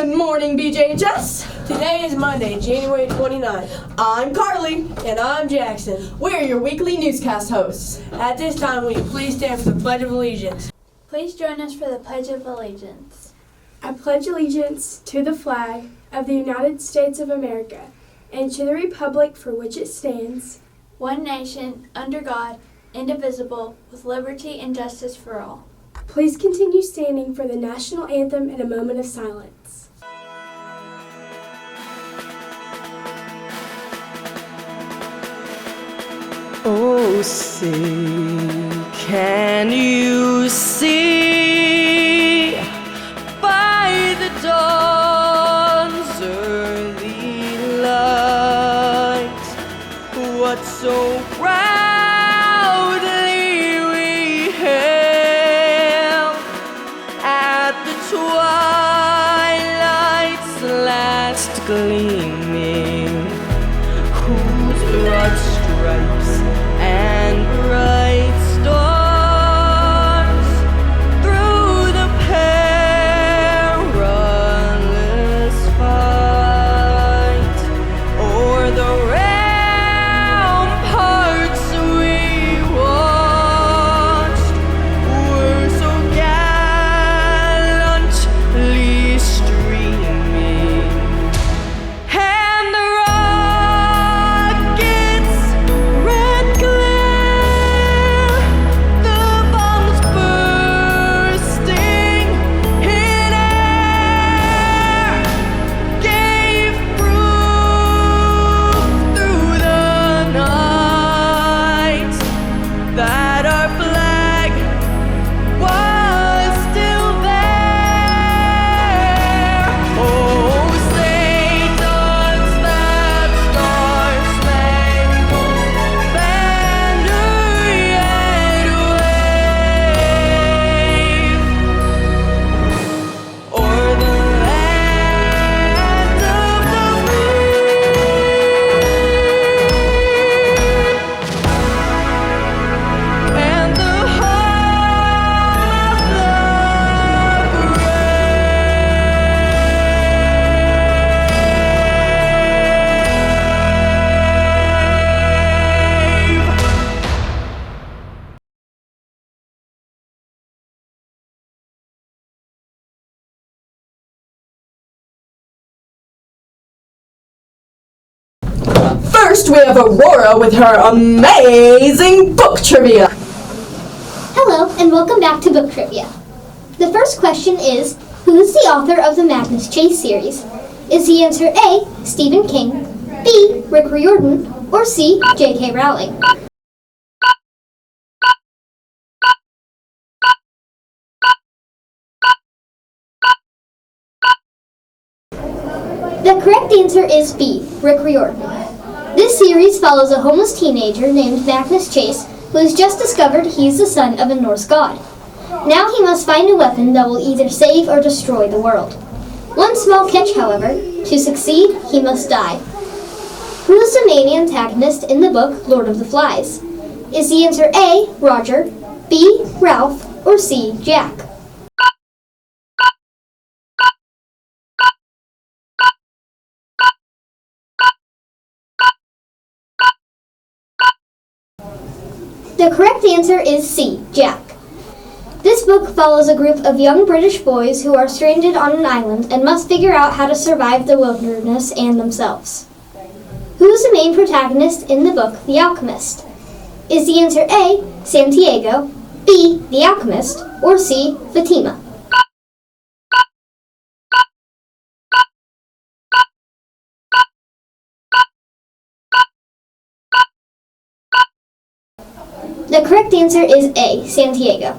Good morning, BJHS. Today is Monday, January 29th. I'm Carly. And I'm Jackson. We're your weekly newscast hosts. At this time, will you please stand for the Pledge of Allegiance? Please join us for the Pledge of Allegiance. I pledge allegiance to the flag of the United States of America and to the republic for which it stands, one nation, under God, indivisible, with liberty and justice for all. Please continue standing for the national anthem in a moment of silence. Oh, say, can you see by the dawn's early light what so proudly we hailed at the twilight's last gleaming, whose broad stripes and bright stars through the perilous fight o'er the ramparts we watched were so gallantly streaming, and the rockets' red glare, the bombs bursting in air, gave proof through the night that our flag was still there. Oh, say does that star-spangled banner yet wave o'er the land of the free and the home of the brave. First, we have Aurora with her amazing book trivia. Hello, and welcome back to Book Trivia. The first question is, who is the author of the Magnus Chase series? Is the answer A, Stephen King, B, Rick Riordan, or C, J.K. Rowling? The correct answer is B, Rick Riordan. This series follows a homeless teenager named Magnus Chase who has just discovered he is the son of a Norse god. Now he must find a weapon that will either save or destroy the world. One small catch, however: to succeed, he must die. Who is the main antagonist in the book Lord of the Flies? Is the answer A, Roger, B, Ralph, or C, Jack? The correct answer is C, Jack. This book follows a group of young British boys who are stranded on an island and must figure out how to survive the wilderness and themselves. Who is the main protagonist in the book The Alchemist? Is the answer A, Santiago, B, The Alchemist, or C, Fatima? The correct answer is A, Santiago.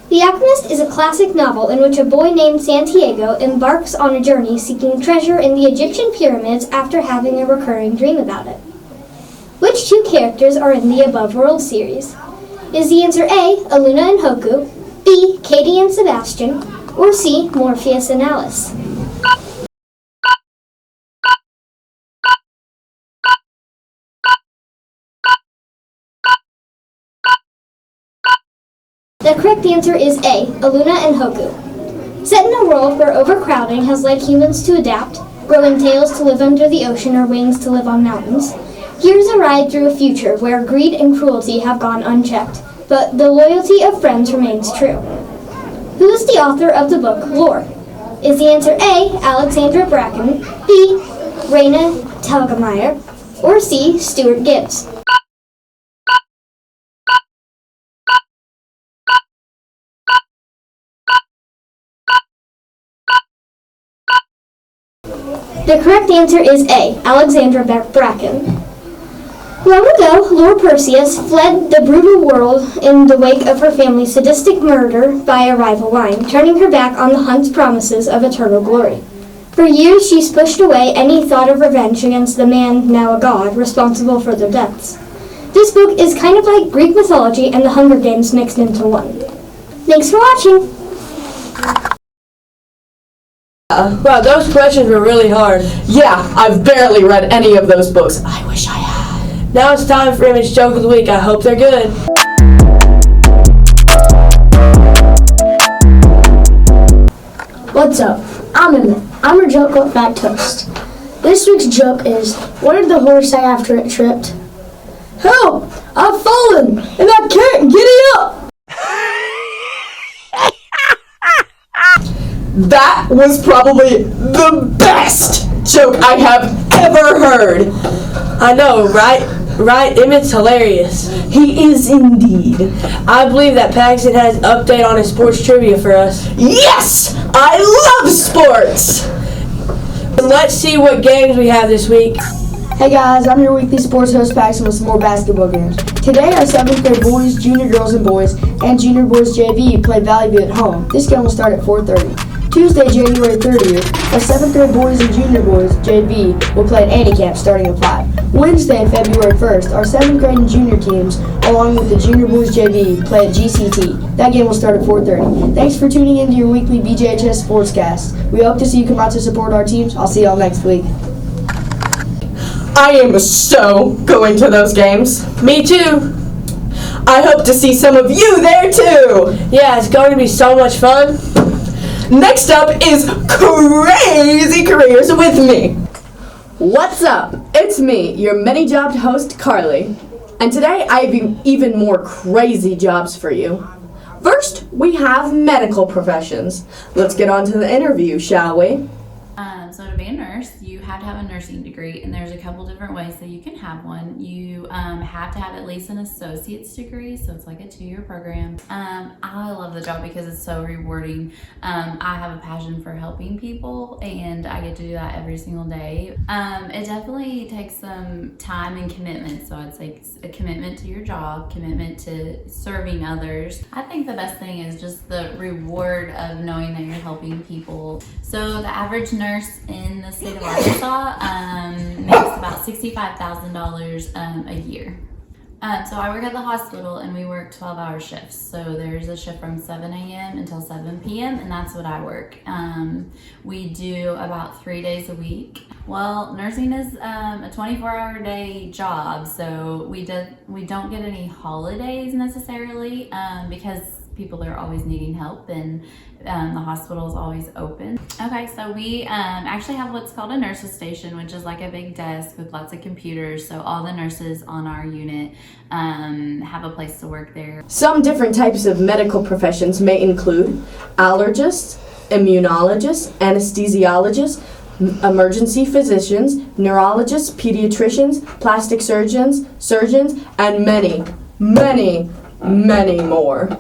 The Alchemist is a classic novel in which a boy named Santiago embarks on a journey seeking treasure in the Egyptian pyramids after having a recurring dream about it. Which two characters are in the above world series? Is the answer A, Aluna and Hoku, B, Katie and Sebastian, or C, Morpheus and Alice? The correct answer is A, Aluna and Hoku. Set in a world where overcrowding has led humans to adapt, growing tails to live under the ocean or wings to live on mountains, here's a ride through a future where greed and cruelty have gone unchecked, but the loyalty of friends remains true. Who is the author of the book Lore? Is the answer A, Alexandra Bracken, B, Raina Telgemeier, or C, Stuart Gibbs? The correct answer is A, Alexandra Bracken. Long ago, Lord Perseus fled the brutal world in the wake of her family's sadistic murder by a rival line, turning her back on the hunt's promises of eternal glory. For years, she's pushed away any thought of revenge against the man, now a god, responsible for their deaths. This book is kind of like Greek mythology and the Hunger Games mixed into one. Thanks for watching! Wow, those questions were really hard. Yeah, I've barely read any of those books. I wish I had. Now it's time for Image Joke of the Week. I hope they're good. What's up? I'm Emmett. I'm your joke with Fat Toast. This week's joke is, what did the horse say after it tripped? Help! I've fallen and I can't get it up! That was probably the best joke I have ever heard. I know, right? Right? Emmett's hilarious. He is indeed. I believe that Paxton has an update on his sports trivia for us. Yes! I love sports! Let's see what games we have this week. Hey guys, I'm your weekly sports host Paxton with some more basketball games. Today our 7th grade boys, junior girls and boys, and junior boys JV play Valley View at home. This game will start at 4:30. Tuesday, January 30th, our 7th grade boys and junior boys, JV, will play at Handicap starting at 5. Wednesday, February 1st, our 7th grade and junior teams, along with the junior boys JV, play at GCT. That game will start at 4:30. Thanks for tuning in to your weekly BJHS Sportscast. We hope to see you come out to support our teams. I'll see y'all next week. I am so going to those games. Me too. I hope to see some of you there too. Yeah, it's going to be so much fun. Next up is Crazy Careers with me. What's up? It's me, your many-jobbed host, Carly. And today I have even more crazy jobs for you. First, we have medical professions. Let's get on to the interview, shall we? So to be a nurse, you have to have a nursing degree, and there's a couple different ways that you can have one. You have to have at least an associate's degree, so it's like a 2-year program. I love the job because it's so rewarding. I have a passion for helping people, and I get to do that every single day. It definitely takes some time and commitment, so I'd say it's a commitment to your job, commitment to serving others. I think the best thing is just the reward of knowing that you're helping people. So the average nurse in the state of Arkansas makes about $65,000 a year. So I work at the hospital and we work 12-hour shifts. So there's a shift from 7 a.m. until 7 p.m. and that's what I work. We do about 3 days a week. Well, nursing is a 24-hour day job, so we don't get any holidays necessarily because people are always needing help and the hospital is always open. Okay, so we actually have what's called a nurse's station, which is like a big desk with lots of computers. So all the nurses on our unit have a place to work there. Some different types of medical professions may include allergists, immunologists, anesthesiologists, emergency physicians, neurologists, pediatricians, plastic surgeons, and many, many, many more.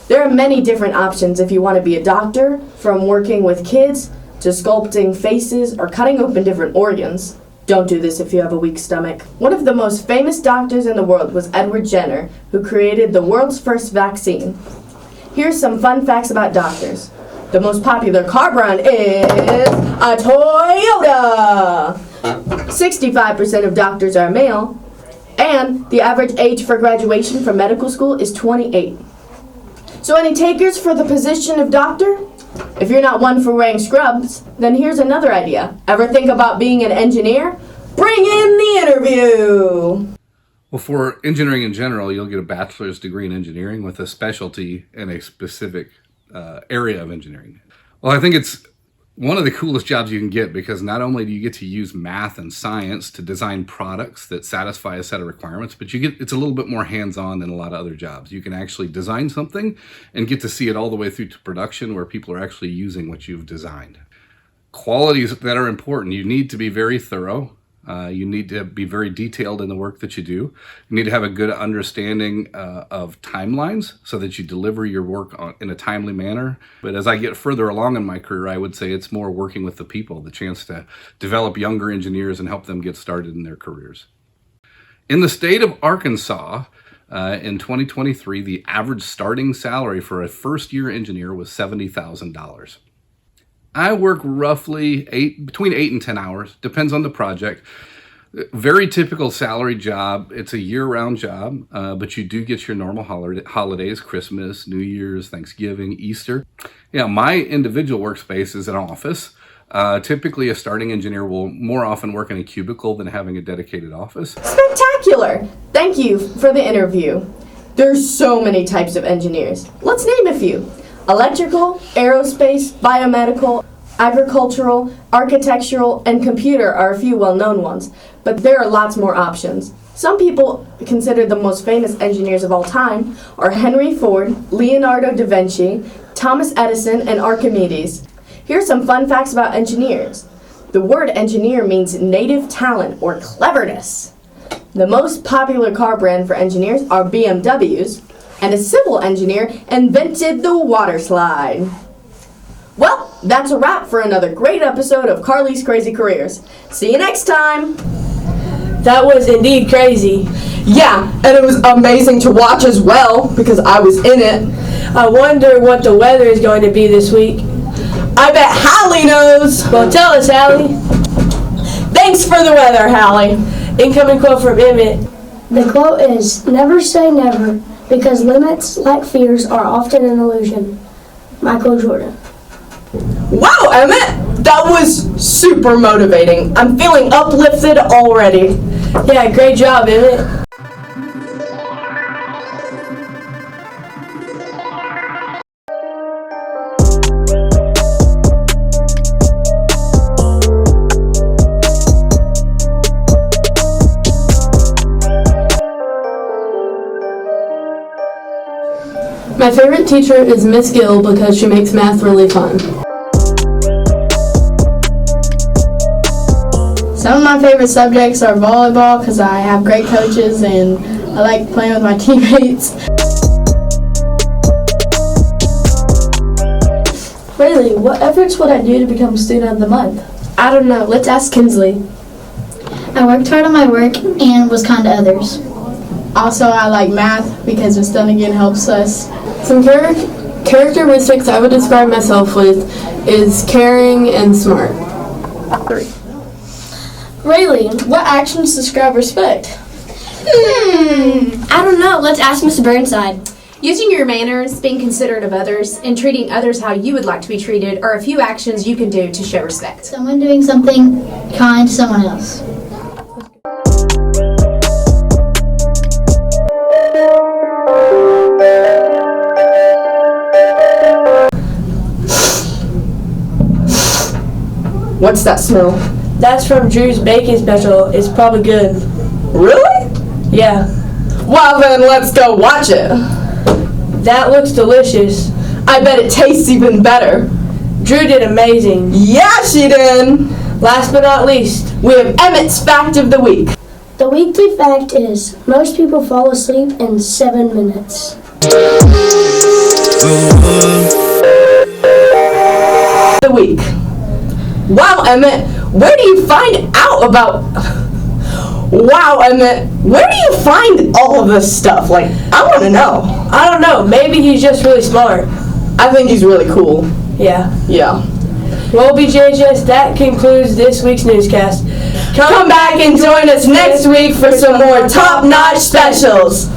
There are many different options if you want to be a doctor, from working with kids to sculpting faces or cutting open different organs. Don't do this if you have a weak stomach. One of the most famous doctors in the world was Edward Jenner, who created the world's first vaccine. Here's some fun facts about doctors. The most popular car brand is a Toyota. 65% of doctors are male, and the average age for graduation from medical school is 28. So any takers for the position of doctor? If you're not one for wearing scrubs, then here's another idea. Ever think about being an engineer? Bring in the interview! Well, for engineering in general, you'll get a bachelor's degree in engineering with a specialty in a specific area of engineering. Well, I think it's one of the coolest jobs you can get because not only do you get to use math and science to design products that satisfy a set of requirements, but it's a little bit more hands-on than a lot of other jobs. You can actually design something and get to see it all the way through to production where people are actually using what you've designed. Qualities that are important. You need to be very thorough. You need to be very detailed in the work that you do. You need to have a good understanding of timelines so that you deliver your work in a timely manner. But as I get further along in my career, I would say it's more working with the people, the chance to develop younger engineers and help them get started in their careers. In the state of Arkansas, in 2023, the average starting salary for a first-year engineer was $70,000. I work roughly between 8 and 10 hours, depends on the project. Very typical salary job. It's a year-round job, but you do get your normal holidays, Christmas, New Year's, Thanksgiving, Easter. Yeah, my individual workspace is an office. Typically, a starting engineer will more often work in a cubicle than having a dedicated office. Spectacular! Thank you for the interview. There's so many types of engineers. Let's name a few. Electrical, aerospace, biomedical, agricultural, architectural, and computer are a few well-known ones, but there are lots more options. Some people consider the most famous engineers of all time are Henry Ford, Leonardo da Vinci, Thomas Edison, and Archimedes. Here's some fun facts about engineers. The word engineer means native talent or cleverness. The most popular car brand for engineers are BMWs, and a civil engineer invented the water slide. Well, that's a wrap for another great episode of Carly's Crazy Careers. See you next time! That was indeed crazy. Yeah, and it was amazing to watch as well because I was in it. I wonder what the weather is going to be this week. I bet Hallie knows. Well, tell us, Hallie. Thanks for the weather, Hallie. Incoming quote from Emmett. The quote is, "Never say never, because limits, like fears, are often an illusion." Michael Jordan. Wow, Emmett! That was super motivating. I'm feeling uplifted already. Yeah, great job, Emmett. My favorite teacher is Miss Gill because she makes math really fun. Some of my favorite subjects are volleyball because I have great coaches and I like playing with my teammates. Really, what efforts would I do to become Student of the Month? I don't know, let's ask Kinsley. I worked hard on my work and was kind to others. Also, I like math because Miss Dunnigan helps us. Some characteristics I would describe myself with is caring and smart. 3. Raylene, what actions describe respect? I don't know. Let's ask Mr. Burnside. Using your manners, being considerate of others, and treating others how you would like to be treated are a few actions you can do to show respect. Someone doing something kind to someone else. What's that smell? That's from Drew's baking special. It's probably good. Really? Yeah. Well then, let's go watch it. That looks delicious. I bet it tastes even better. Drew did amazing. Yeah, she did. Last but not least, we have Emmett's Fact of the Week. The weekly fact is, most people fall asleep in 7 minutes. The week. Wow, Emmett, where do you find out about... Wow, Emmett, where do you find all of this stuff? Like, I want to know. I don't know. Maybe he's just really smart. I think he's really cool. Yeah. Yeah. Well, BJJS, that concludes this week's newscast. Come back and join us next week for some more top-notch specials.